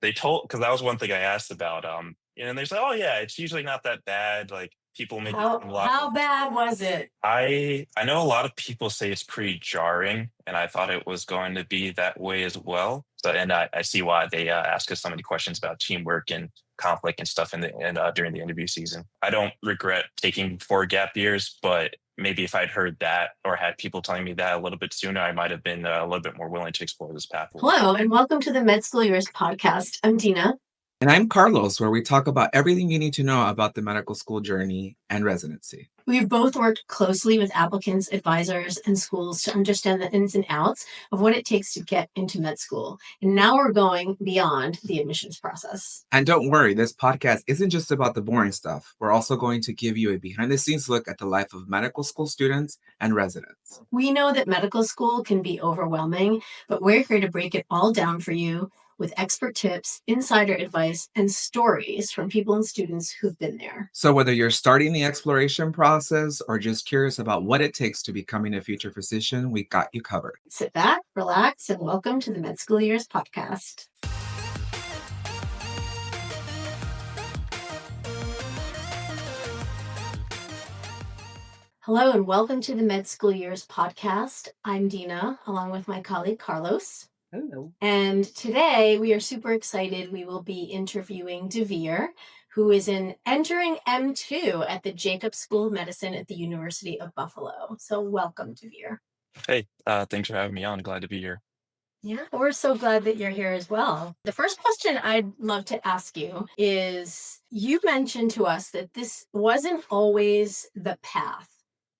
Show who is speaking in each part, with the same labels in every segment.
Speaker 1: because that was one thing I asked about. And they said, "Oh yeah, it's usually not that bad. Like people make it seem
Speaker 2: How
Speaker 1: a lot."
Speaker 2: how bad was it?
Speaker 1: I know a lot of people say it's pretty jarring, and I thought it was going to be that way as well. So, and I see why they ask us so many questions about teamwork and conflict and stuff during the interview season. I don't regret taking 4 gap years, but maybe if I'd heard that or had people telling me that a little bit sooner, I might have been a little bit more willing to explore this path a little.
Speaker 2: Hello, and welcome to the Med School Years podcast. I'm Dina.
Speaker 3: And I'm Carlos, where we talk about everything you need to know about the medical school journey and residency.
Speaker 2: We've both worked closely with applicants, advisors, and schools to understand the ins and outs of what it takes to get into med school. And now we're going beyond the admissions process.
Speaker 3: And don't worry, this podcast isn't just about the boring stuff. We're also going to give you a behind the scenes look at the life of medical school students and residents.
Speaker 2: We know that medical school can be overwhelming, but we're here to break it all down for you with expert tips, insider advice, and stories from people and students who've been there.
Speaker 3: So whether you're starting the exploration process or just curious about what it takes to becoming a future physician, we got you covered.
Speaker 2: Sit back, relax, and welcome to the Med School Years podcast. Hello, and welcome to the Med School Years podcast. I'm Dina, along with my colleague Carlos.
Speaker 3: Hello.
Speaker 2: And today we are super excited. We will be interviewing Devere, who is entering M2 at the Jacobs School of Medicine at the University of Buffalo. So welcome, Devere.
Speaker 1: Hey, thanks for having me on. Glad to be here.
Speaker 2: Yeah, we're so glad that you're here as well. The first question I'd love to ask you is, you mentioned to us that this wasn't always the path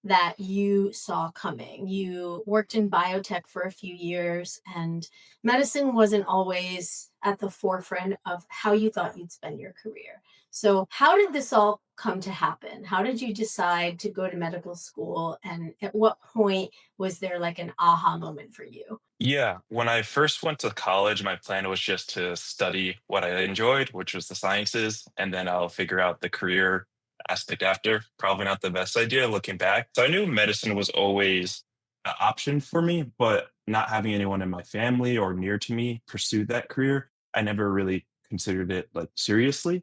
Speaker 2: that you saw coming. You worked in biotech for a few years, and medicine wasn't always at the forefront of how you thought you'd spend your career. So how did this all come to happen? How did you decide to go to medical school? And at what point was there like an aha moment for you?
Speaker 1: Yeah, when I first went to college, my plan was just to study what I enjoyed, which was the sciences, and then I'll figure out the career aspect after. Probably not the best idea looking back. So I knew medicine was always an option for me, but not having anyone in my family or near to me pursue that career, I never really considered it like seriously.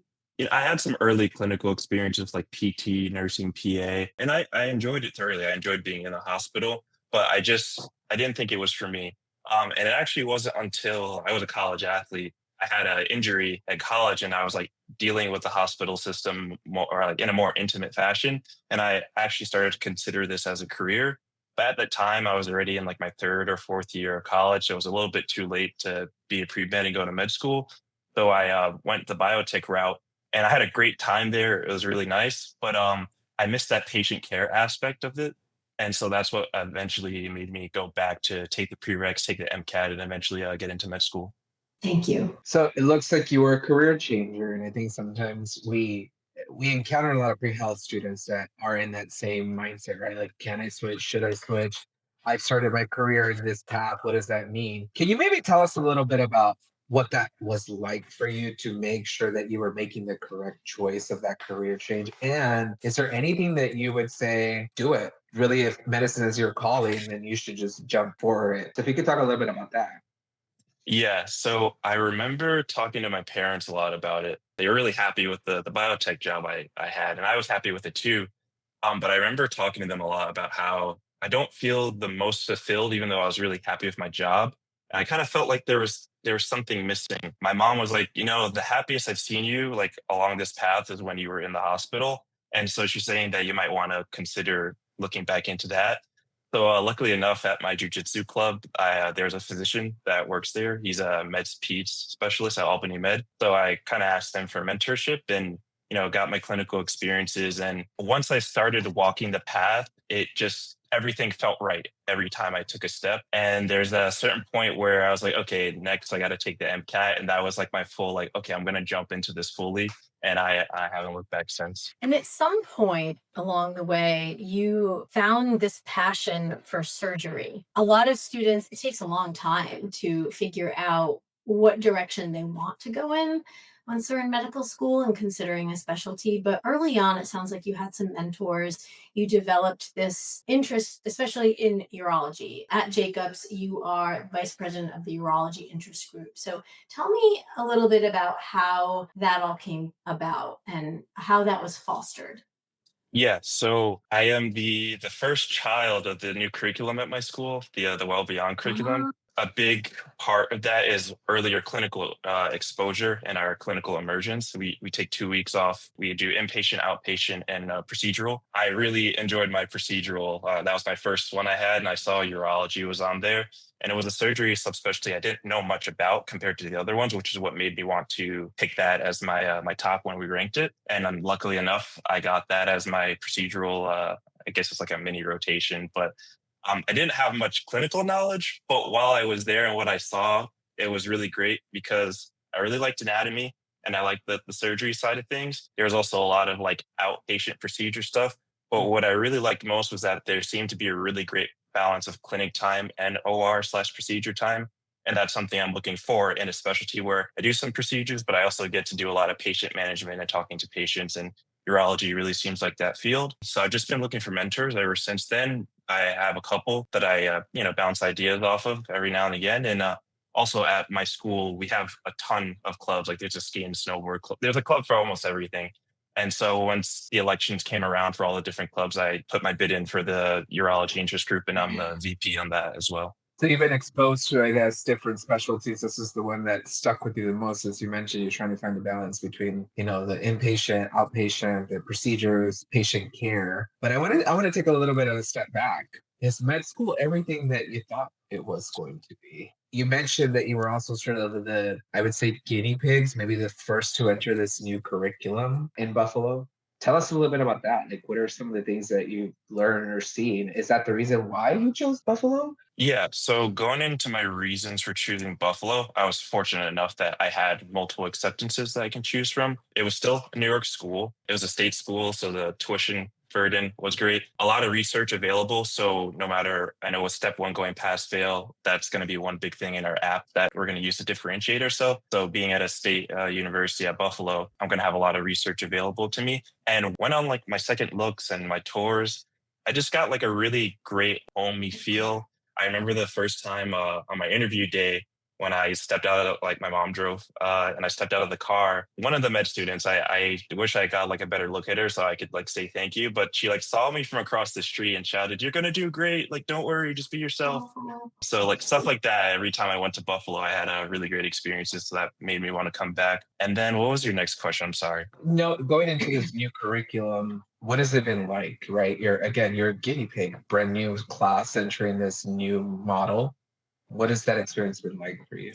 Speaker 1: I had some early clinical experiences like PT, nursing, PA, and I enjoyed it thoroughly. I enjoyed being in a hospital, but I didn't think it was for me. And it actually wasn't until I was a college athlete. I had an injury at college, and I was like dealing with the hospital system more, or like in a more intimate fashion. And I actually started to consider this as a career. But at that time, I was already in like my third or fourth year of college, so it was a little bit too late to be a pre med and go to med school. So I went the biotech route, and I had a great time there. It was really nice, but I missed that patient care aspect of it. And so that's what eventually made me go back to take the prereqs, take the MCAT, and eventually get into med school.
Speaker 2: Thank you.
Speaker 4: So it looks like you were a career changer, and I think sometimes we encounter a lot of pre-health students that are in that same mindset, right? Like, can I switch? Should I switch? I've started my career in this path. What does that mean? Can you maybe tell us a little bit about what that was like for you to make sure that you were making the correct choice of that career change? And is there anything that you would say, do it? Really, if medicine is your calling, then you should just jump for it. So if you could talk a little bit about that.
Speaker 1: Yeah, so I remember talking to my parents a lot about it. They were really happy with the biotech job I had, and I was happy with it too. But I remember talking to them a lot about how I don't feel the most fulfilled, even though I was really happy with my job. And I kind of felt like there was something missing. My mom was like, the happiest I've seen you like along this path is when you were in the hospital. And so she's saying that you might want to consider looking back into that. So luckily enough, at my jujitsu club, there's a physician that works there. He's a meds peds specialist at Albany Med. So I kind of asked him for mentorship and got my clinical experiences. And once I started walking the path, it just everything felt right every time I took a step. And there's a certain point where I was like, okay, next I got to take the MCAT, and that was like my full like, okay, I'm gonna jump into this fully. And I haven't looked back since.
Speaker 2: And at some point along the way, you found this passion for surgery. A lot of students, it takes a long time to figure out what direction they want to go in. once they're in medical school and considering a specialty. But early on, it sounds like you had some mentors. You developed this interest, especially in urology. At Jacobs, you are vice president of the urology interest group. So tell me a little bit about how that all came about and how that was fostered.
Speaker 1: Yeah, so I am the first child of the new curriculum at my school, the Well Beyond curriculum.
Speaker 2: Ah,
Speaker 1: A big part of that is earlier clinical exposure and our clinical immersions. We take 2 weeks off. We do inpatient, outpatient, and procedural. I really enjoyed my procedural. That was my first one I had, and I saw urology was on there. And it was a surgery subspecialty I didn't know much about compared to the other ones, which is what made me want to pick that as my top when we ranked it. And luckily enough, I got that as my procedural. I guess it's like a mini rotation, but I didn't have much clinical knowledge. But while I was there and what I saw, it was really great because I really liked anatomy and I liked the surgery side of things. There was also a lot of like outpatient procedure stuff. But what I really liked most was that there seemed to be a really great balance of clinic time and OR/procedure time. And that's something I'm looking for in a specialty where I do some procedures, but I also get to do a lot of patient management and talking to patients. And urology really seems like that field. So I've just been looking for mentors ever since then. I have a couple that I, bounce ideas off of every now and again. And also at my school, we have a ton of clubs. Like there's a ski and snowboard club. There's a club for almost everything. And so once the elections came around for all the different clubs, I put my bid in for the urology interest group, and I'm the VP on that as well.
Speaker 4: So you've been exposed to, I guess, different specialties. This is the one that stuck with you the most, as you mentioned. You're trying to find the balance between, the inpatient, outpatient, the procedures, patient care. But I want to take a little bit of a step back. Is med school everything that you thought it was going to be? You mentioned that you were also sort of the, I would say, guinea pigs, maybe the first to enter this new curriculum in Buffalo. Tell us a little bit about that. Like, what are some of the things that you've learned or seen? Is that the reason why you chose Buffalo?
Speaker 1: Yeah, so going into my reasons for choosing Buffalo, I was fortunate enough that I had multiple acceptances that I can choose from. It was still a New York school. It was a state school, so the tuition burden was great. A lot of research available, so no matter, I know with step one going pass fail, that's going to be one big thing in our app that we're going to use to differentiate ourselves. So being at a state university at Buffalo, I'm going to have a lot of research available to me. And went on like my second looks and my tours, I just got like a really great homey feel. I remember the first time on my interview day when I stepped out of like my mom drove and I stepped out of the car. One of the med students, I wish I got like a better look at her so I could like say thank you, but she like saw me from across the street and shouted, "You're gonna do great! Like don't worry, just be yourself."
Speaker 2: oh,
Speaker 1: So like stuff like that. Every time I went to Buffalo, I had really great experiences. So that made me want to come back. And then what was your next question? I'm sorry.
Speaker 4: No, going into this new curriculum, what has it been like, right? You're a guinea pig, brand new class entering this new model. What has that experience been like for you?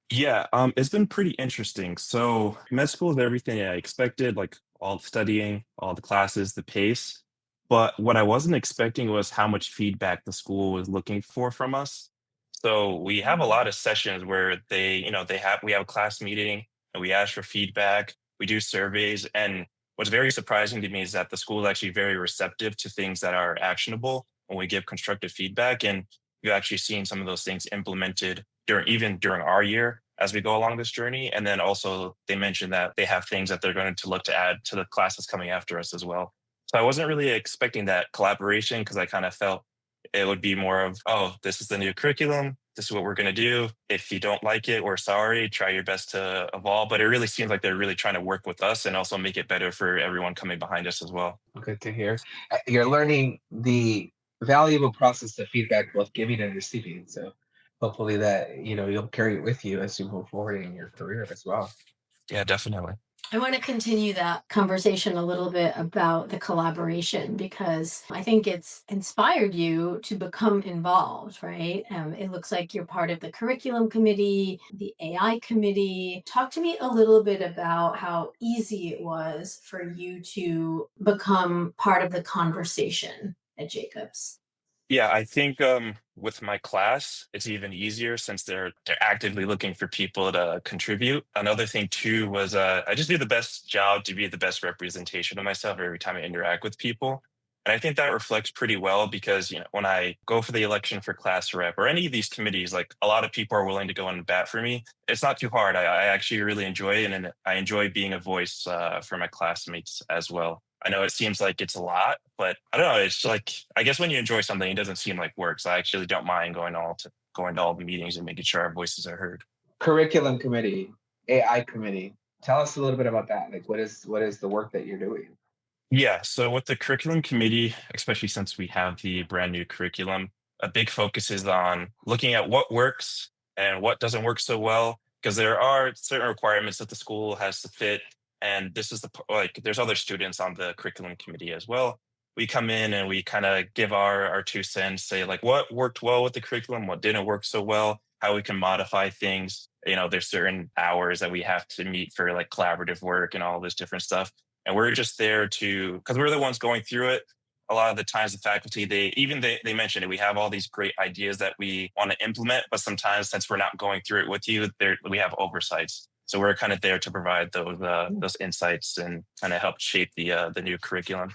Speaker 1: Yeah, it's been pretty interesting. So med school is everything I expected, like all the studying, all the classes, the pace. But what I wasn't expecting was how much feedback the school was looking for from us. So we have a lot of sessions where we have a class meeting and we ask for feedback, we do surveys, and what's very surprising to me is that the school is actually very receptive to things that are actionable when we give constructive feedback. And we've actually seen some of those things implemented during our year as we go along this journey. And then also they mentioned that they have things that they're going to look to add to the classes coming after us as well. So I wasn't really expecting that collaboration because I kind of felt it would be more of, oh, this is the new curriculum. This is what we're going to do. If you don't like it, we're sorry. Try your best to evolve. But it really seems like they're really trying to work with us and also make it better for everyone coming behind us as well.
Speaker 4: Good to hear. You're learning the valuable process of feedback, both giving and receiving. So hopefully that, you'll carry it with you as you move forward in your career as well.
Speaker 1: Yeah, definitely.
Speaker 2: I want to continue that conversation a little bit about the collaboration because I think it's inspired you to become involved, right? It looks like you're part of the curriculum committee, the AI committee. Talk to me a little bit about how easy it was for you to become part of the conversation at Jacobs.
Speaker 1: Yeah, I think with my class, it's even easier since they're actively looking for people to contribute. Another thing too was I just do the best job to be the best representation of myself every time I interact with people. And I think that reflects pretty well because, when I go for the election for class rep or any of these committees, like a lot of people are willing to go and bat for me. It's not too hard. I actually really enjoy it. And I enjoy being a voice for my classmates as well. I know it seems like it's a lot, but I don't know. It's like, I guess when you enjoy something, it doesn't seem like work. So I actually don't mind going to all the meetings and making sure our voices are heard.
Speaker 4: Curriculum committee, AI committee. Tell us a little bit about that. Like, what is the work that you're doing?
Speaker 1: Yeah, so with the curriculum committee, especially since we have the brand new curriculum, a big focus is on looking at what works and what doesn't work so well, because there are certain requirements that the school has to fit. And this is like, there's other students on the curriculum committee as well. We come in and we kind of give our 2 cents, say like what worked well with the curriculum, what didn't work so well, how we can modify things. There's certain hours that we have to meet for like collaborative work and all this different stuff, and we're just there because we're the ones going through it. A lot of the times the faculty, they mentioned it, we have all these great ideas that we want to implement, but sometimes since we're not going through it with you, we have oversights. So we're kind of there to provide those insights and kind of help shape the new curriculum.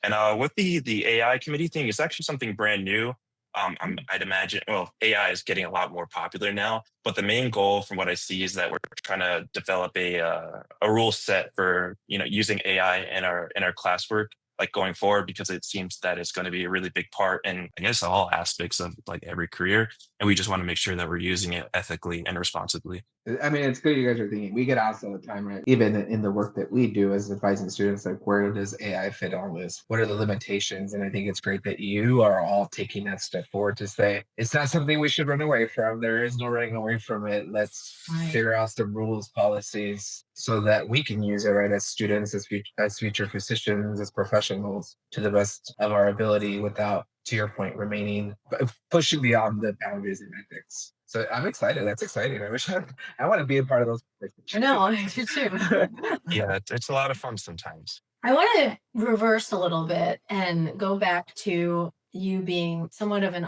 Speaker 1: And with the AI committee thing, it's actually something brand new. I'd imagine, well, AI is getting a lot more popular now, but the main goal from what I see is that we're trying to develop a rule set for, using AI in our classwork, like going forward, because it seems that it's going to be a really big part in, I guess, all aspects of like every career. And we just want to make sure that we're using it ethically and responsibly.
Speaker 4: I mean, it's good you guys are thinking. We get asked all the time, right? Even in the work that we do as advising students, like, where does AI fit on this? What are the limitations? And I think it's great that you are all taking that step forward to say it's not something we should run away from. There is no running away from it. Let's figure out some rules, policies, so that we can use it, right, as students, as future physicians, as professionals, to the best of our ability, without, to your point, pushing beyond the boundaries of ethics. So I'm excited. That's exciting. I want to be a part of those.
Speaker 2: I know, I do too.
Speaker 1: Yeah, it's a lot of fun sometimes.
Speaker 2: I want to reverse a little bit and go back to you being somewhat of an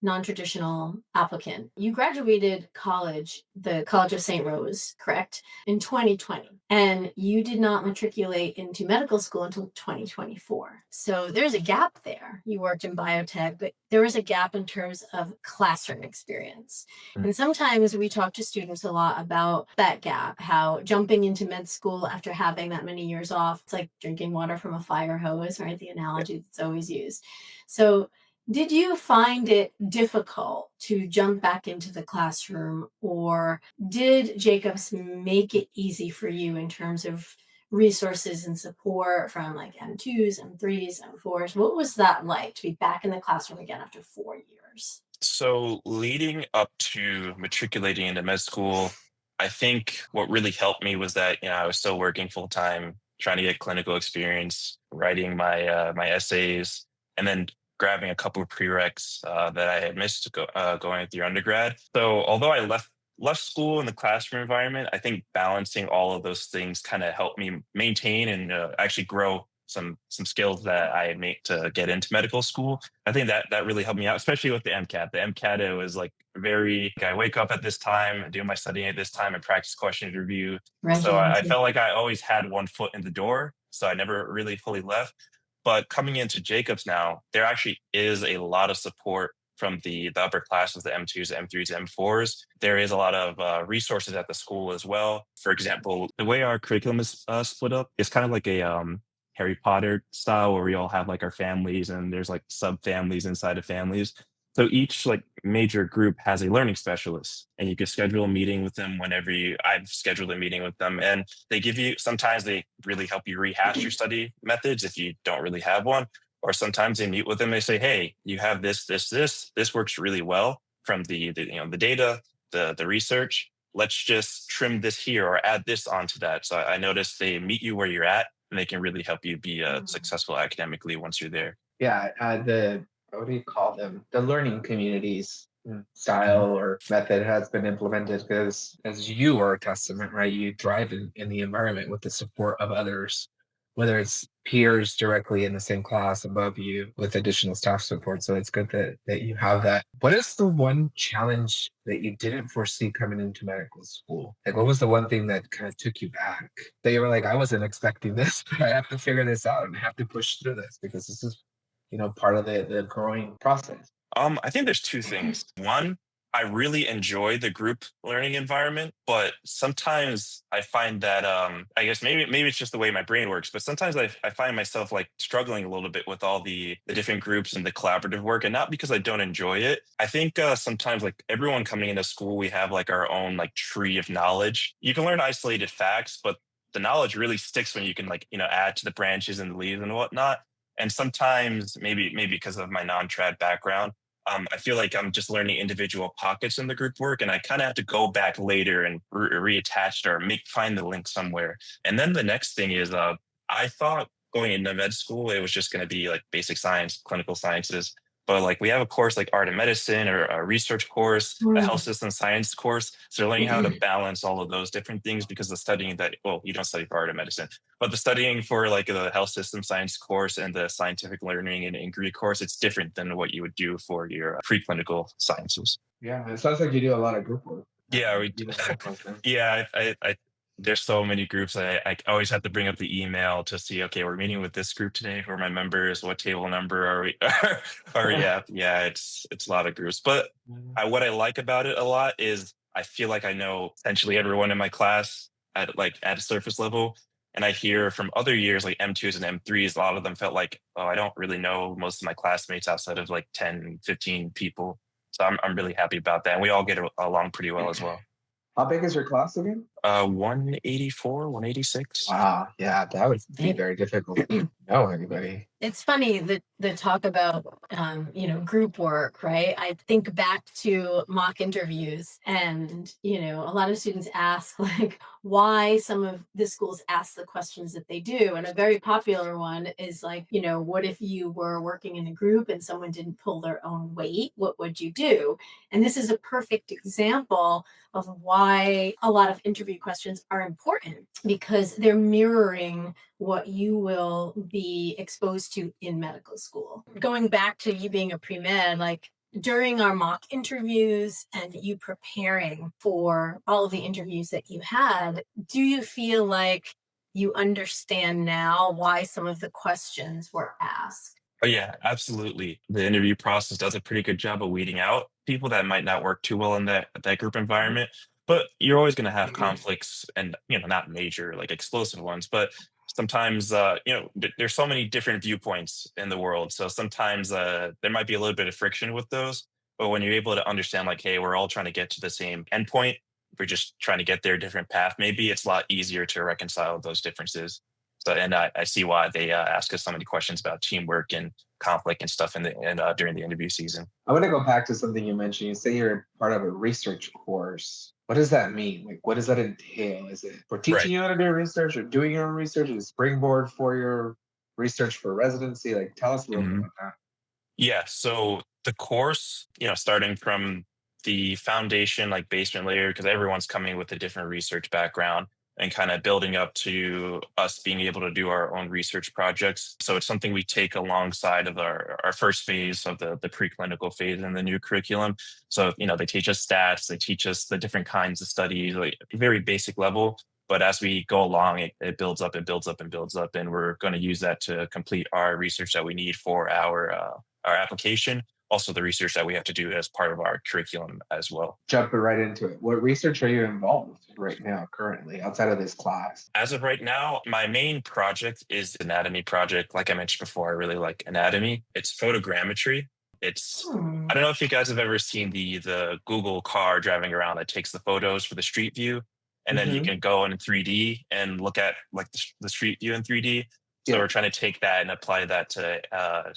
Speaker 2: non-traditional applicant. You graduated college, the College of St. Rose, correct, in 2020, and you did not matriculate into medical school until 2024. So there's a gap there. You worked in biotech, but there was a gap in terms of classroom experience. And sometimes we talk to students a lot about that gap, how jumping into med school after having that many years off, it's like drinking water from a fire hose, right? The analogy that's always used. So did you find it difficult to jump back into the classroom, or did Jacobs make it easy for you in terms of resources and support from like M2s, M3s, M4s? What was that like to be back in the classroom again after 4 years?
Speaker 1: So leading up to matriculating into med school, I think what really helped me was that, I was still working full time, trying to get clinical experience, writing my essays, and then grabbing a couple of prereqs that I had missed going through undergrad. So although I left school in the classroom environment, I think balancing all of those things kind of helped me maintain and actually grow some skills that I had made to get into medical school. I think that really helped me out, especially with the MCAT. The MCAT, it was like I wake up at this time, do my studying at this time, and practice questions review. So I felt like I always had one foot in the door. So I never really fully left. But coming into Jacobs now, there actually is a lot of support from the upper classes, the M2s, M3s, M4s. There is a lot of resources at the school as well. For example, the way our curriculum is split up, it's kind of like a Harry Potter style, where we all have like our families and there's like sub families inside of families. So each like major group has a learning specialist, and you can schedule a meeting with them whenever I've scheduled a meeting with them, and sometimes they really help you rehash your study methods if you don't really have one. Or sometimes they meet with them, they say, hey, you have this works really well from the data, the research. Let's just trim this here or add this onto that. So I noticed they meet you where you're at, and they can really help you be successful academically once you're there.
Speaker 4: Yeah, what do you call them? The learning communities style or method has been implemented because, as you are a testament, right? You thrive in the environment with the support of others, whether it's peers directly in the same class above you with additional staff support. So it's good that you have that. What is the one challenge that you didn't foresee coming into medical school? Like, what was the one thing that kind of took you back, that you were like, I wasn't expecting this, but I have to figure this out and I have to push through this because this is part of the growing process?
Speaker 1: I think there's two things. One, I really enjoy the group learning environment, but sometimes I find that I guess maybe it's just the way my brain works, but sometimes I find myself like struggling a little bit with all the different groups and the collaborative work, and not because I don't enjoy it. I think sometimes like everyone coming into school, we have like our own like tree of knowledge. You can learn isolated facts, but the knowledge really sticks when you can like add to the branches and the leaves and whatnot. And sometimes maybe because of my non-trad background, I feel like I'm just learning individual pockets in the group work, and I kind of have to go back later and reattach it or find the link somewhere. And then the next thing is, I thought going into med school it was just going to be like basic science, clinical sciences, but like we have a course like art and medicine or a research course, a health system science course. So they're learning how to balance all of those different things because the studying that you don't study for art and medicine, but the studying for like the health system science course and the scientific learning and Greek course, it's different than what you would do for your preclinical sciences.
Speaker 4: Yeah, it sounds like you do a lot of group work.
Speaker 1: Yeah, yeah. I there's so many groups. I always have to bring up the email to see. Okay, we're meeting with this group today. Who are my members? What table number are we? Or yeah. It's a lot of groups. But what I like about it a lot is I feel like I know essentially everyone in my class at a surface level. And I hear from other years like M2s and M3s, a lot of them felt like, oh, I don't really know most of my classmates outside of like 10, 15 people. So I'm really happy about that. And we all get along pretty well as well.
Speaker 4: How big is your class again?
Speaker 1: 184, 186.
Speaker 4: Wow, yeah, that would be very difficult to know anybody.
Speaker 2: It's funny that the talk about group work, right? I think back to mock interviews, and a lot of students ask like why some of the schools ask the questions that they do, and a very popular one is like, what if you were working in a group and someone didn't pull their own weight? What would you do? And this is a perfect example of why a lot of interview questions are important, because they're mirroring what you will be exposed to in medical school. Going back to you being a pre-med, like during our mock interviews and you preparing for all of the interviews that you had, do you feel like you understand now why some of the questions were asked?
Speaker 1: Oh yeah, absolutely. The interview process does a pretty good job of weeding out people that might not work too well in that group environment. But you're always going to have conflicts, and not major like explosive ones, but sometimes there's so many different viewpoints in the world. So sometimes there might be a little bit of friction with those. But when you're able to understand like, hey, we're all trying to get to the same endpoint, we're just trying to get their different path. Maybe it's a lot easier to reconcile those differences. So, and I see why they ask us so many questions about teamwork and conflict and stuff during the interview season.
Speaker 4: I want to go back to something you mentioned. You say you're part of a research course. What does that mean? Like, what does that entail? Is it for teaching you how to do research or doing your own research? Is it springboard for your research for residency? Like, tell us a little bit about that.
Speaker 1: Yeah. So the course, starting from the foundation, like basement layer, because everyone's coming with a different research background, and kind of building up to us being able to do our own research projects. So it's something we take alongside of our first phase of the preclinical phase in the new curriculum. So, they teach us stats, they teach us the different kinds of studies, like very basic level. But as we go along, it builds up and builds up and builds up. And we're going to use that to complete our research that we need for our application. Also the research that we have to do as part of our curriculum as well.
Speaker 4: Jumping right into it. What research are you involved in right now, currently, outside of this class?
Speaker 1: As of right now, my main project is anatomy project. Like I mentioned before, I really like anatomy. It's photogrammetry. I don't know if you guys have ever seen the Google car driving around that takes the photos for the street view. And then you can go in 3D and look at like the street view in 3D. So we're trying to take that and apply that to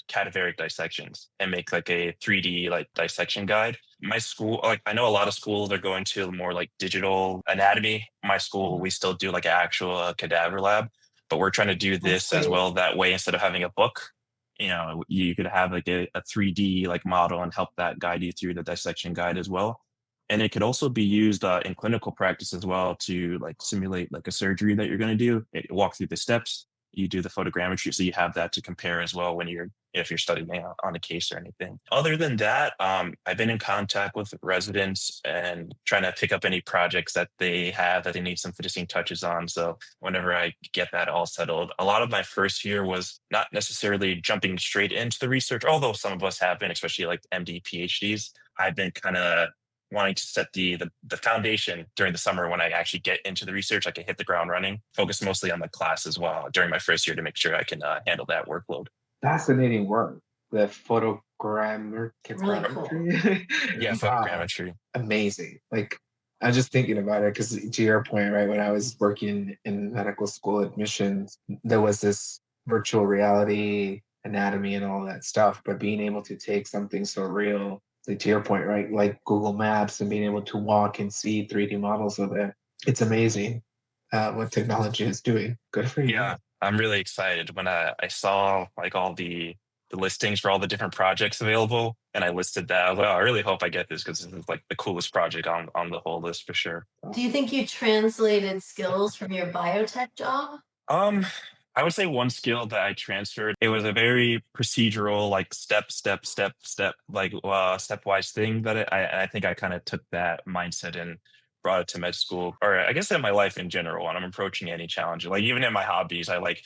Speaker 1: cadaveric dissections and make like a 3D like dissection guide. My school, like I know a lot of schools are going to more like digital anatomy. My school, we still do like an actual cadaver lab, but we're trying to do this as well. That way, instead of having a book, you could have like a 3D like model and help that guide you through the dissection guide as well. And it could also be used in clinical practice as well to like simulate like a surgery that you're going to do. Walk through the steps. you do the photogrammetry, so you have that to compare as well when you're if you're studying on a case or anything. Other than that, I've been in contact with residents and trying to pick up any projects that they have that they need some finishing touches on. So whenever I get that all settled, a lot of my first year was not necessarily jumping straight into the research, although some of us have been, especially like MD, PhDs. I've been kind of wanting to set the foundation during the summer when I actually get into the research. I can hit the ground running, focus mostly on the class as well during my first year to make sure I can handle that workload.
Speaker 4: Fascinating work. The
Speaker 2: Really cool.
Speaker 4: photogrammetry.
Speaker 1: Yeah,
Speaker 4: Wow.
Speaker 1: photogrammetry.
Speaker 4: Amazing. Like I'm just thinking about it because to your point, right? When I was working in medical school admissions, there was this virtual reality anatomy and all that stuff, but being able to take something so real, like to your point, right? Like Google Maps and being able to walk and see 3D models of it. It's amazing what technology is doing. Good for you.
Speaker 1: Yeah, I'm really excited when I saw like all the listings for all the different projects available, and I listed that. I was like, oh, I really hope I get this because this is like the coolest project on the whole list for sure.
Speaker 2: Do you think you translated skills from your biotech job?
Speaker 1: Um, I would say one skill that I transferred, it was a very procedural, like step, like stepwise thing that I think I kind of took that mindset and brought it to med school, or I guess in my life in general, when I'm approaching any challenge. Like even in my hobbies, I like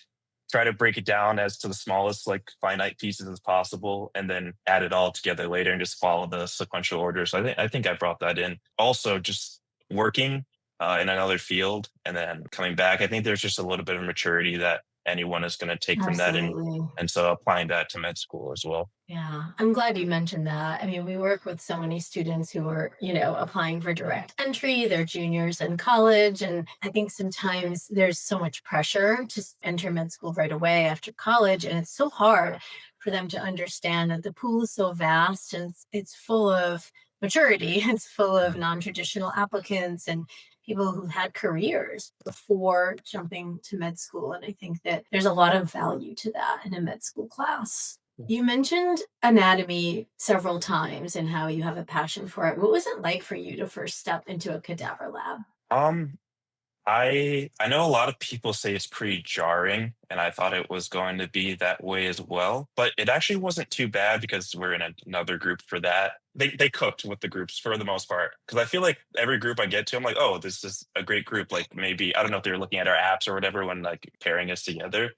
Speaker 1: try to break it down as to the smallest, like finite pieces as possible, and then add it all together later and just follow the sequential order. So I think I brought that in. Also, just working in another field and then coming back. I think there's just a little bit of maturity that anyone is going to take from that,
Speaker 2: Absolutely.
Speaker 1: and so applying that to med school as well.
Speaker 2: Yeah, I'm glad you mentioned that. I mean, we work with so many students who are, applying for direct entry, they're juniors in college. And I think sometimes there's so much pressure to enter med school right away after college. And it's so hard for them to understand that the pool is so vast and it's full of maturity, it's full of non traditional applicants and people who've had careers before jumping to med school. And I think that there's a lot of value to that in a med school class. You mentioned anatomy several times and how you have a passion for it. What was it like for you to first step into a cadaver lab?
Speaker 1: Um, I know a lot of people say it's pretty jarring, and I thought it was going to be that way as well. But it actually wasn't too bad because we're in another group for that. They cooked with the groups for the most part. Because I feel like every group I get to, I'm like, oh, this is a great group. Like maybe I don't know if they're looking at our apps or whatever when like pairing us together.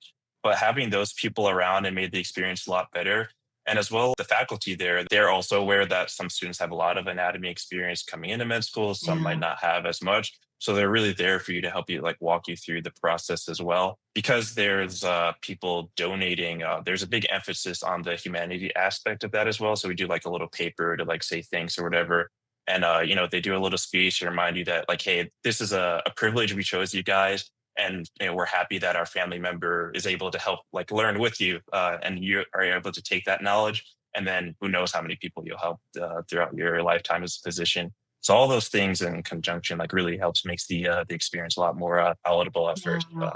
Speaker 1: But having those people around and made the experience a lot better. And as well, the faculty there, they're also aware that some students have a lot of anatomy experience coming into med school, some might
Speaker 2: Yeah.
Speaker 1: not have as much. So they're really there for you to help you like walk you through the process as well. Because there's people donating, there's a big emphasis on the humanity aspect of that as well. So we do like a little paper to like say thanks or whatever. And they do a little speech to remind you that like, hey, this is a privilege we chose you guys. And we're happy that our family member is able to help like learn with you, and you are able to take that knowledge. And then who knows how many people you'll help throughout your lifetime as a physician. So all those things in conjunction like really helps makes the experience a lot more palatable at first.
Speaker 2: Yeah.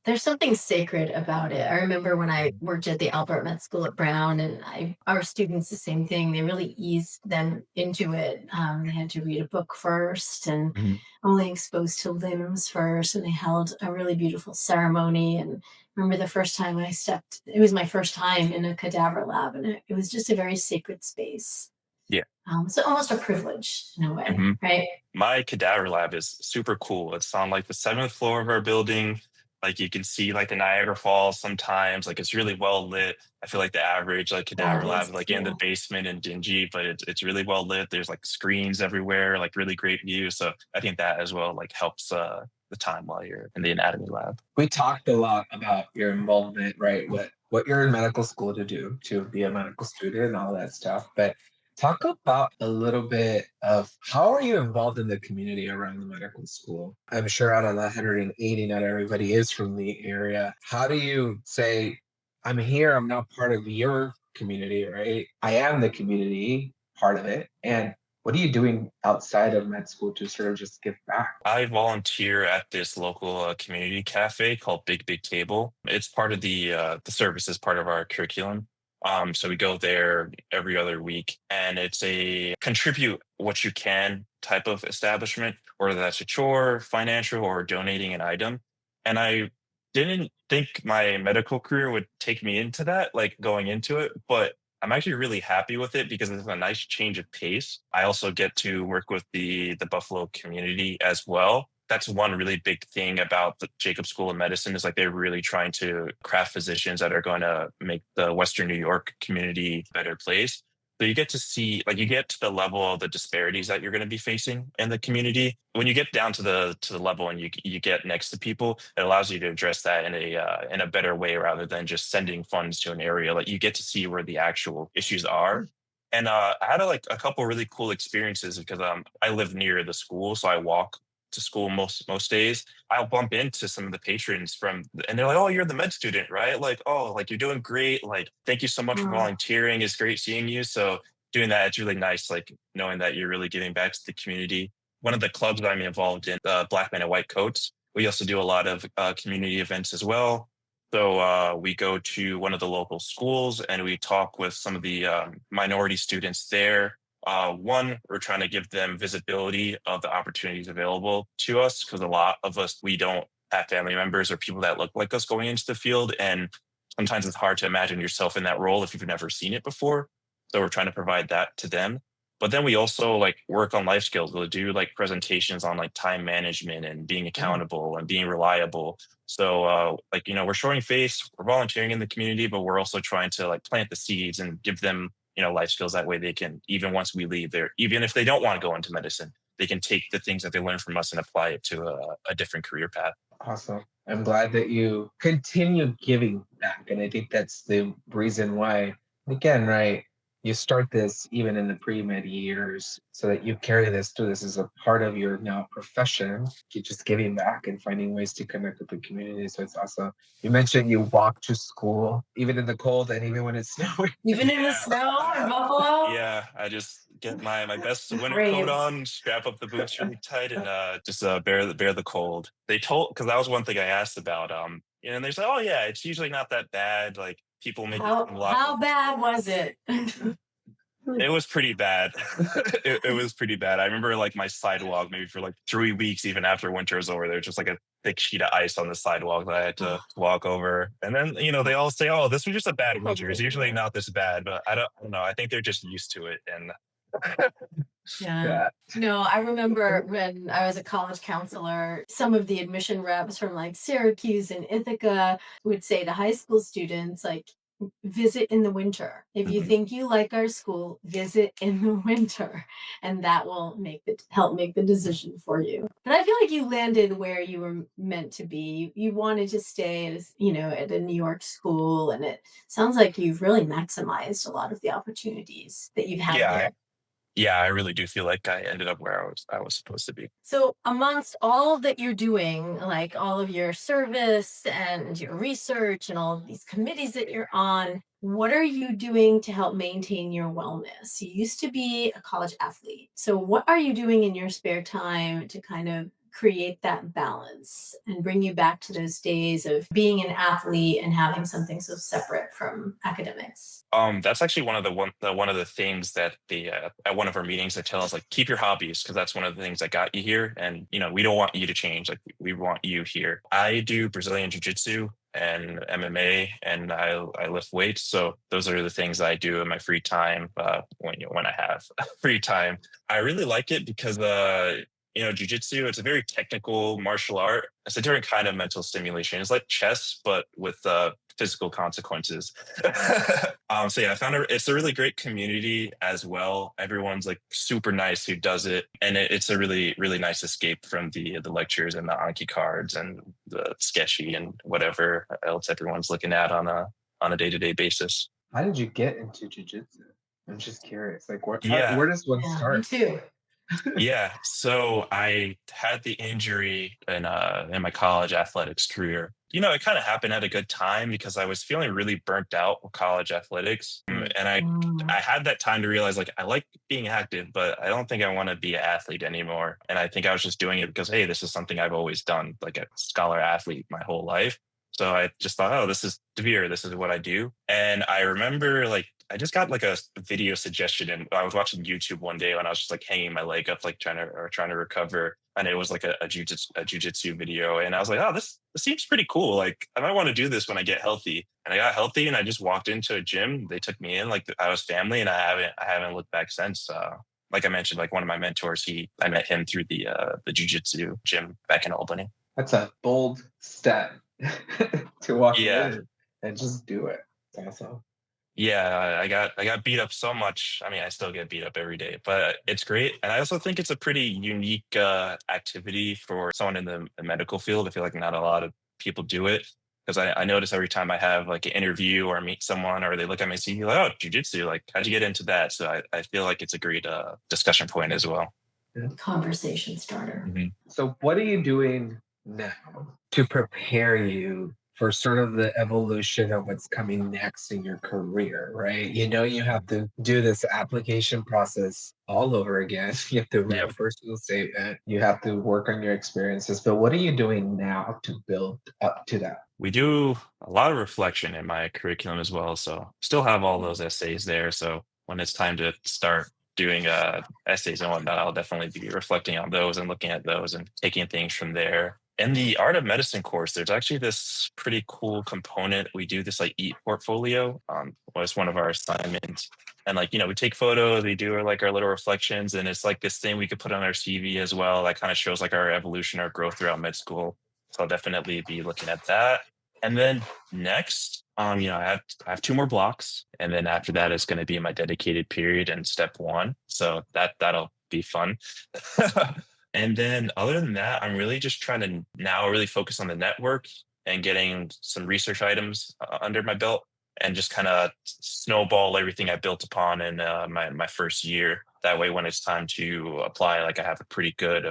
Speaker 2: There's something sacred about it. I remember when I worked at the Albert Med School at Brown, and our students, the same thing. They really eased them into it. They had to read a book first and
Speaker 1: Mhm.
Speaker 2: only exposed to limbs first. And they held a really beautiful ceremony. And I remember the first time it was my first time in a cadaver lab, and it was just a very sacred space.
Speaker 1: Yeah.
Speaker 2: So almost a privilege in a way,
Speaker 1: hmm
Speaker 2: right?
Speaker 1: My cadaver lab is super cool. It's on like the seventh floor of our building. Like you can see like the Niagara Falls sometimes. Like it's really well lit. I feel like the average like cadaver
Speaker 2: That
Speaker 1: lab
Speaker 2: is
Speaker 1: is like in the
Speaker 2: cool.
Speaker 1: basement and dingy, but it's really well lit. There's like screens everywhere, like really great view. So I think that as well like helps the time while you're in the anatomy lab.
Speaker 4: We talked a lot about your involvement, right? What you're in medical school to do, to be a medical student and all that stuff. But talk about a little bit of how are you involved in the community around the medical school? I'm sure out of the 180, not everybody is from the area. How do you say, I'm here, I'm now part of your community, right? I am the community part of it. And what are you doing outside of med school to sort of just give back?
Speaker 1: I volunteer at this local community cafe called Big Table. It's part of the service is part of our curriculum. So we go there every other week, and it's a contribute what you can type of establishment, whether that's a chore, financial, or donating an item. And I didn't think my medical career would take me into that, like going into it, but I'm actually really happy with it because it's a nice change of pace. I also get to work with the Buffalo community as well. That's one really big thing about the Jacob School of Medicine is like they're really trying to craft physicians that are going to make the Western New York community a better place. So you get to see, like, you get to the level of the disparities that you're going to be facing in the community. When you get down to the level and you get next to people, it allows you to address that in a better way rather than just sending funds to an area. Like you get to see where the actual issues are. And I had like a couple really cool experiences because I live near the school, so I walk to school most days. I'll bump into some of the patrons and they're like, "Oh, you're the med student, right? Like, oh, like you're doing great. Like, thank you so much for
Speaker 2: Mm.
Speaker 1: volunteering. It's great seeing you." So doing that, it's really nice, like knowing that you're really giving back to the community. One of the clubs that I'm involved in, Black Men in White Coats. We also do a lot of community events as well. So we go to one of the local schools and we talk with some of the minority students there. One, we're trying to give them visibility of the opportunities available to us because a lot of us, we don't have family members or people that look like us going into the field. And sometimes it's hard to imagine yourself in that role if you've never seen it before. So we're trying to provide that to them. But then we also like work on life skills. We'll do like presentations on like time management and being
Speaker 4: Mm.
Speaker 1: accountable and being reliable. So like, we're showing face, we're volunteering in the community, but we're also trying to like plant the seeds and give them, life skills. That way they can, even once we leave there, even if they don't want to go into medicine, they can take the things that they learn from us and apply it to a different career path.
Speaker 4: Awesome. I'm glad that you continue giving back. And I think that's the reason why, again, right, you start this even in the pre-med years so that you carry this through. This is a part of your now profession. You're just giving back and finding ways to connect with the community. So it's awesome. You mentioned you walk to school, even in the cold and even when it's snowing.
Speaker 2: Even in the
Speaker 1: Yeah.
Speaker 2: snow in Buffalo?
Speaker 1: Yeah, I just get my best winter coat
Speaker 2: Brave.
Speaker 1: on, strap up the boots really tight, and just bear the cold. They told because that was one thing I asked about. And they said, "Oh yeah, it's usually not that bad. Like people make it seem a lot."
Speaker 2: How bad was it?
Speaker 1: It was pretty bad. It was pretty bad. I remember like my sidewalk, maybe for like 3 weeks, even after winter was over, there's just like a thick sheet of ice on the sidewalk that I had to walk over. And then, they all say, "Oh, this was just a bad winter. It's usually not this bad." But I don't know. I think they're just used to it. And
Speaker 2: Yeah.
Speaker 4: Yeah.
Speaker 2: No, I remember when I was a college counselor, some of the admission reps from like Syracuse and Ithaca would say to high school students, like, visit in the winter. If you
Speaker 3: Mhm.
Speaker 2: think you like our school, visit in the winter, and that will help make the decision for you. But I feel like you landed where you were meant to be. You wanted to stay at a New York school, and it sounds like you've really maximized a lot of the opportunities that you've had
Speaker 1: yeah,
Speaker 2: there.
Speaker 1: I really do feel like I ended up where I was supposed to be.
Speaker 2: So, amongst all that you're doing, like all of your service and your research and all of these committees that you're on, what are you doing to help maintain your wellness? You used to be a college athlete. So, what are you doing in your spare time to kind of create that balance and bring you back to those days of being an athlete and having something so separate from academics?
Speaker 1: That's actually one of the things that the at one of our meetings they tell us like keep your hobbies because that's one of the things that got you here, and we don't want you to change. Like we want you here. I do Brazilian Jiu-Jitsu and MMA, and I lift weights. So those are the things I do in my free time when I have free time. I really like it because Jiu-Jitsu, it's a very technical martial art. It's a different kind of mental stimulation. It's like chess, but with physical consequences. So yeah, it's a really great community as well. Everyone's like super nice who does it, and it's a really really nice escape from the lectures and the Anki cards and the sketchy and whatever else everyone's looking at on a day-to-day basis.
Speaker 4: How did you get into jujitsu? I'm just curious. Like,
Speaker 1: Yeah,
Speaker 4: where does one
Speaker 2: Yeah, me
Speaker 4: start?
Speaker 2: too.
Speaker 1: yeah. So I had the injury in my college athletics career. It kind of happened at a good time because I was feeling really burnt out with college athletics.
Speaker 4: Mm.
Speaker 1: And I
Speaker 2: Mm.
Speaker 1: had that time to realize like I like being active, but I don't think I want to be an athlete anymore. And I think I was just doing it because hey, this is something I've always done, like a scholar athlete my whole life. So I just thought, oh, this is Devere. This is what I do. And I remember like I just got like a video suggestion, and I was watching YouTube one day when I was just like hanging my leg up, like trying to recover. and it was like a jujitsu video. And I was like, oh, this seems pretty cool. Like I might want to do this when I get healthy. And I got healthy and I just walked into a gym. They took me in like I was family, and I haven't looked back since. Like I mentioned, like one of my mentors, I met him through the jujitsu gym back in Albany.
Speaker 4: That's a bold step to walk
Speaker 1: Yeah.
Speaker 4: in and just do it. It's awesome.
Speaker 1: Yeah, I got beat up so much. I mean, I still get beat up every day, but it's great. And I also think it's a pretty unique activity for someone in the medical field. I feel like not a lot of people do it, because I notice every time I have like an interview or meet someone or they look at my CV like, oh, jujitsu, like how'd you get into that? So I feel like it's a great discussion point as well.
Speaker 2: Conversation starter.
Speaker 1: Mhm.
Speaker 4: So, what are you doing now to prepare you for sort of the evolution of what's coming next in your career, right? You know, you have to do this application process all over again. You have to write a
Speaker 1: Yep.
Speaker 4: personal statement. You have to work on your experiences. But what are you doing now to build up to that?
Speaker 1: We do a lot of reflection in my curriculum as well. So still have all those essays there. So when it's time to start doing essays and whatnot, I'll definitely be reflecting on those and looking at those and taking things from there. In the art of medicine course, there's actually this pretty cool component. We do this like eat portfolio. Was one of our assignments. And like, we take photos, we do our little reflections, and it's like this thing we could put on our CV as well. That kind of shows like our evolution, our growth throughout med school. So I'll definitely be looking at that. And then next, I have two more blocks, and then after that is going to be my dedicated period and step one. So that'll be fun. And then other than that, I'm really just trying to now really focus on the network and getting some research items under my belt, and just kind of snowball everything I built upon in my first year. That way, when it's time to apply, like I have a pretty good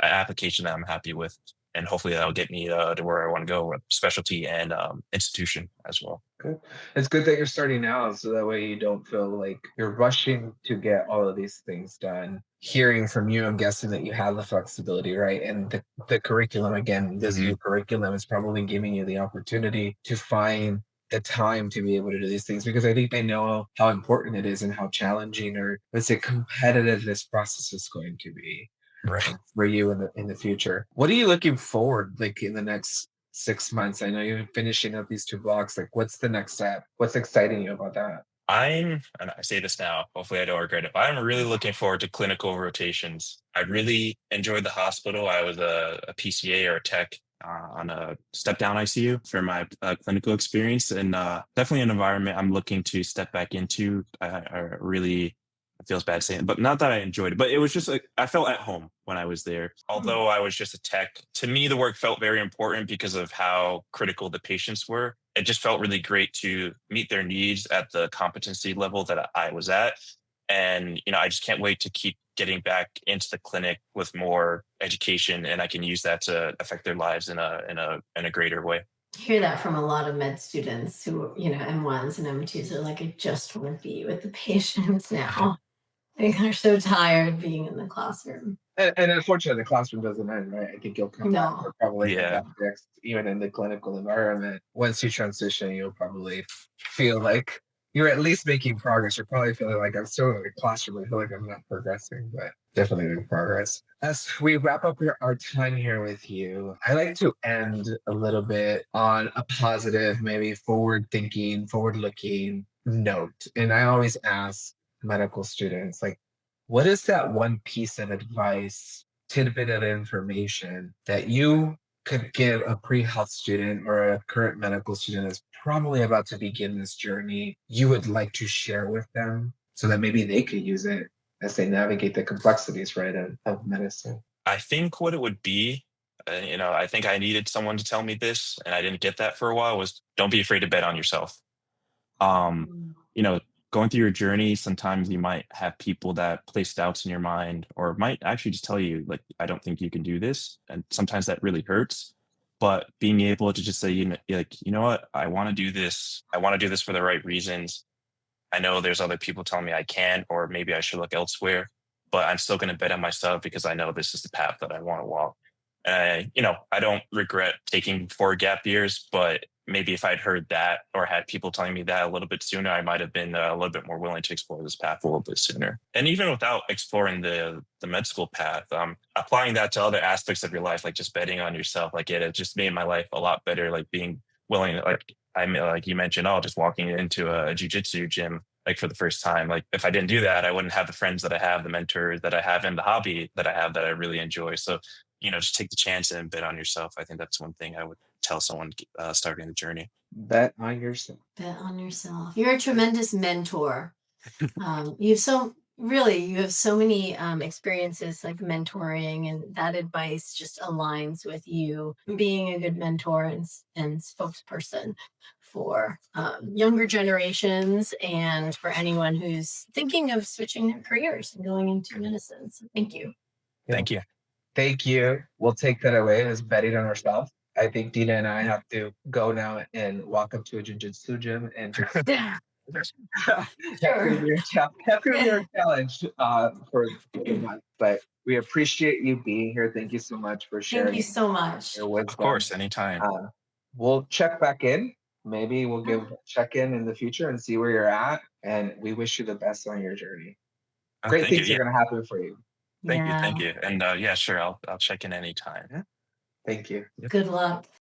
Speaker 1: application that I'm happy with, and hopefully that'll get me to where I want to go with specialty and institution as well.
Speaker 4: Good. It's good that you're starting now, so that way you don't feel like you're rushing to get all of these things done. Hearing from you, I'm guessing that you have the flexibility, right? And the curriculum, again, this
Speaker 1: Mhm.
Speaker 4: new curriculum is probably giving you the opportunity to find the time to be able to do these things, because I think they know how important it is and how challenging, or let's say competitive, this process is going to be
Speaker 1: Right.
Speaker 4: for you in the future. What are you looking forward like in the next 6 months? I know you're finishing up these two blocks. Like, what's the next step? What's exciting you about that?
Speaker 1: And I say this now, hopefully I don't regret it, but I'm really looking forward to clinical rotations. I really enjoyed the hospital. I was a PCA or a tech on a step down ICU for my clinical experience, and definitely an environment I'm looking to step back into. I really, it feels bad saying it, but not that I enjoyed it, but it was just like I felt at home when I was there. Although I was just a tech, to me, the work felt very important because of how critical the patients were. It just felt really great to meet their needs at the competency level that I was at. And, I just can't wait to keep getting back into the clinic with more education, and I can use that to affect their lives in a greater way.
Speaker 2: Hear that from a lot of med students who, M1s and M2s are like, I just want to be with the patients now. They're so tired being in the classroom.
Speaker 4: And unfortunately, the classroom doesn't end, right? I think you'll come back
Speaker 2: No.
Speaker 4: for probably the
Speaker 1: Yeah.
Speaker 4: subjects, even in the clinical environment. Once you transition, you'll probably feel like you're at least making progress. You're probably feeling like I'm still in the classroom. I feel like I'm not progressing, but definitely making progress. As we wrap up our time here with you, I like to end a little bit on a positive, maybe forward thinking, forward looking note. And I always ask medical students, like, what is that one piece of advice, tidbit of information that you could give a pre-health student or a current medical student that's probably about to begin this journey, you would like to share with them so that maybe they could use it as they navigate the complexities, right, of medicine?
Speaker 1: I think what it would be, I think I needed someone to tell me this, and I didn't get that for a while, was don't be afraid to bet on yourself. Um,
Speaker 2: Mm.
Speaker 1: you know, Going through your journey, sometimes you might have people that place doubts in your mind, or might actually just tell you, like, I don't think you can do this. And sometimes that really hurts. But being able to just say, what, I want to do this. I want to do this for the right reasons. I know there's other people telling me I can't, or maybe I should look elsewhere, but I'm still going to bet on myself because I know this is the path that I want to walk. I don't regret taking 4 gap years, but maybe if I'd heard that or had people telling me that a little bit sooner, I might have been a little bit more willing to explore this path a little bit sooner. And even without exploring the med school path, applying that to other aspects of your life, like just betting on yourself, like it just made my life a lot better. Like being willing, like you mentioned, just walking into a jiu-jitsu gym like for the first time. Like if I didn't do that, I wouldn't have the friends that I have, the mentors that I have, and the hobby that I have that I really enjoy. So, just take the chance and bet on yourself. I think that's one thing I would tell someone starting the journey.
Speaker 4: Bet on yourself.
Speaker 2: Bet on yourself. You're a tremendous mentor. You have so many experiences like mentoring, and that advice just aligns with you being a good mentor and spokesperson for younger generations and for anyone who's thinking of switching their careers and going into medicine. So thank you.
Speaker 1: Thank you.
Speaker 4: Thank you. We'll take that away as betting on ourselves. I think Dina and I have to go now and walk up to a jiu-jitsu gym and just that's gonna be a challenge for the month. But we appreciate you being here. Thank you so much for sharing.
Speaker 2: Thank you so much.
Speaker 4: Your wisdom.
Speaker 1: Of course, anytime.
Speaker 4: We'll check back in. Maybe we'll give check in the future and see where you're at. And we wish you the best on your journey. Great things are going to happen for you.
Speaker 1: Thank you. And sure, I'll check in anytime.
Speaker 4: Thank you.
Speaker 2: Good luck.